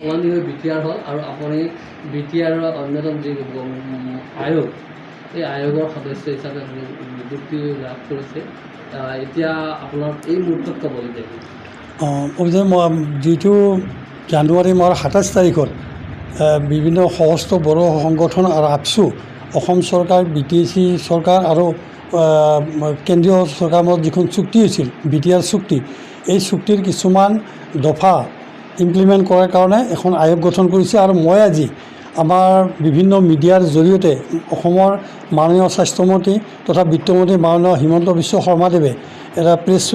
BTR হ'ল আৰু আপুনি বিটিআৰৰ অন্যতম যি আয়োগ এই আয়োগৰ সদস্য হিচাপে আপুনি নিযুক্তি লাভ কৰিছে। এতিয়া আপোনাৰ এই মুহূৰ্তত ক'বলগীয়া অভিযোগ যিটো জানুৱাৰী মাহৰ ২৭ তাৰিখত বিভিন্ন সশস্ত্ৰ বড়ো সংগঠন আৰু আপচু অসম চৰকাৰ BTC চৰকাৰ আৰু কেন্দ্ৰীয় চৰকাৰৰ মাজত যিখন চুক্তি হৈছিল বিটিআৰ চুক্তি, এই চুক্তিৰ কিছুমান দফা ইমপ্লিমেণ্ট কৰাৰ কাৰণে এখন আয়োগ গঠন কৰিছে। আৰু মই আজি আমাৰ বিভিন্ন মিডিয়াৰ জৰিয়তে অসমৰ মাননীয় স্বাস্থ্যমন্ত্ৰী তথা বিত্তমন্ত্ৰী মাননীয় হিমন্ত বিশ্ব শৰ্মাদেৱে এটা প্ৰেছ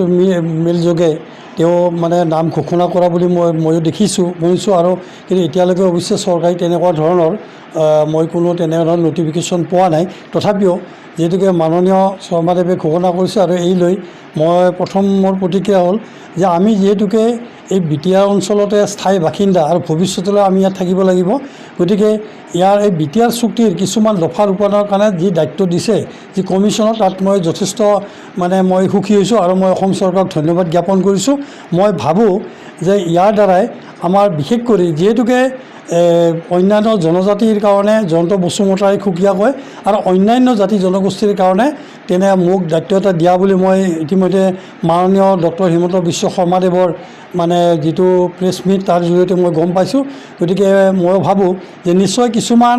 মেইল যোগে তেওঁ মানে নাম ঘোষণা কৰা বুলি ময়ো শুনিছোঁ আৰু কিন্তু এতিয়ালৈকে অৱশ্যে চৰকাৰী তেনেকুৱা ধৰণৰ মই কোনো তেনেধৰণৰ নটিফিকেশ্যন পোৱা নাই। তথাপিও যিহেতুকে মাননীয় শৰ্মাদেৱে ঘোষণা কৰিছে আৰু এই লৈ মই প্ৰথম মোৰ প্ৰতিক্ৰিয়া হ'ল যে আমি যিহেতুকে এই বিটিআৰ অঞ্চলতে স্থায়ী বাসিন্দা আৰু ভৱিষ্যতলৈ আমি ইয়াত থাকিব লাগিব, গতিকে ইয়াৰ এই বিটিআৰ চুক্তিৰ কিছুমান দফা ৰূপায়ণৰ কাৰণে যি দায়িত্ব দিছে যি কমিশ্যনত, তাত মই যথেষ্ট মই সুখী হৈছোঁ আৰু মই অসম চৰকাৰক ধন্যবাদ জ্ঞাপন কৰিছোঁ। মই ভাবোঁ যে ইয়াৰ দ্বাৰাই আমাৰ বিশেষ কৰি যিহেতুকে অন্যান্য জনজাতিৰ কাৰণে জয়ন্ত বসুমতাৰী সুকীয়া কয় আৰু অন্যান্য জাতি জনগোষ্ঠীৰ কাৰণে তেনে মোক দায়িত্ব এটা দিয়া বুলি মই ইতিমধ্যে মাননীয় ডক্টৰ হিমন্ত বিশ্ব শৰ্মাদেৱৰ যিটো প্ৰেছ মিট তাৰ জৰিয়তে মই গম পাইছোঁ। গতিকে মই ভাবোঁ যে নিশ্চয় কিছুমান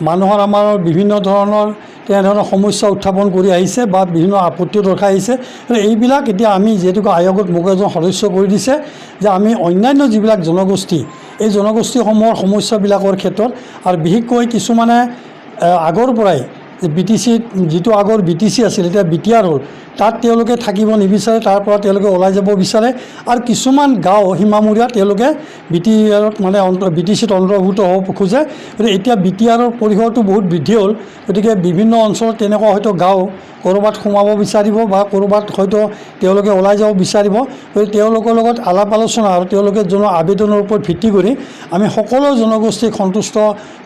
মানুহৰ আমাৰ বিভিন্ন ধৰণৰ তেনেধৰণৰ সমস্যা উত্থাপন কৰি আহিছে বা বিভিন্ন আপত্তিও দৰ্শাই আহিছে। এইবিলাক এতিয়া আমি যিহেতুকে আয়োগত মোক এজন সদস্য কৰি দিছে যে আমি অন্যান্য যিবিলাক জনগোষ্ঠী এই জনগোষ্ঠীসমূহৰ সমস্যাবিলাকৰ ক্ষেত্ৰত আৰু বিশেষকৈ কিছুমানে আগৰ পৰাই BTCত যিটো আগৰ BTC আছিল এতিয়া বিটিআৰ হ'ল, তাত তেওঁলোকে থাকিব নিবিচাৰে, তাৰ পৰা তেওঁলোকে ওলাই যাব বিচাৰে আৰু কিছুমান গাঁও সীমামূৰীয়া তেওঁলোকে বিটিআৰত BTCত অন্তৰ্ভুক্ত হ'ব খোজে। গতিকে এতিয়া বিটিআৰৰ পৰিসৰটো বহুত বৃদ্ধি হ'ল, গতিকে বিভিন্ন অঞ্চলত তেনেকুৱা হয়তো গাঁও ক'ৰবাত সোমাব বিচাৰিব বা ক'ৰবাত হয়তো তেওঁলোকে ওলাই যাব বিচাৰিব। গতিকে তেওঁলোকৰ লগত আলাপ আলোচনা আৰু তেওঁলোকে জনোৱা আবেদনৰ ওপৰত ভিত্তি কৰি আমি সকলো জনগোষ্ঠীক সন্তুষ্ট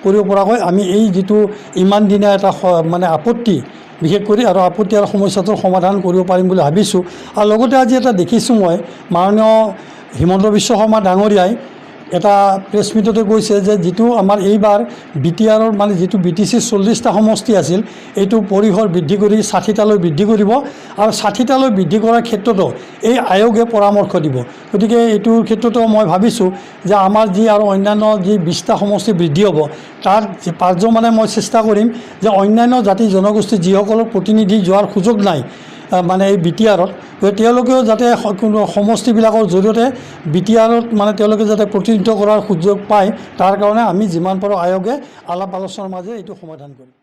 কৰিব পৰাকৈ আমি এই যিটো ইমান দিনীয়া এটা আপত্তি বিশেষ কৰি আৰু আপত্তি আৰু সমস্যাটোৰ সমাধান কৰিব পাৰিম বুলি ভাবিছোঁ। আৰু লগতে আজি এটা দেখিছোঁ মই মাননীয় হিমন্ত বিশ্ব শৰ্মা ডাঙৰীয়াই এটা প্ৰেছ মিটতে কৈছে যে যিটো আমাৰ এইবাৰ বিটিআৰৰ যিটো BTC 40টা সমষ্টি আছিল এইটো পৰিসৰ বৃদ্ধি কৰি 60টালৈ বৃদ্ধি কৰিব আৰু 60টালৈ বৃদ্ধি কৰাৰ ক্ষেত্ৰতো এই আয়োগে পৰামৰ্শ দিব। গতিকে এইটোৰ ক্ষেত্ৰতো মই ভাবিছোঁ যে আমাৰ যি আৰু অন্যান্য যি 20টা সমষ্টি বৃদ্ধি হ'ব তাত মই চেষ্টা কৰিম যে অন্যান্য জাতি জনগোষ্ঠী যিসকলৰ প্ৰতিনিধি যোৱাৰ সুযোগ নাই এই বিটিআৰত, তেওঁলোকেও যাতে কোনো সমষ্টিবিলাকৰ জৰিয়তে বিটিআৰত তেওঁলোকে যাতে প্ৰতিনিধিত্ব কৰাৰ সুযোগ পায়, তাৰ কাৰণে আমি যিমান পাৰোঁ আয়োগে আলাপ আলোচনাৰ মাজেৰে এইটো সমাধান কৰিম।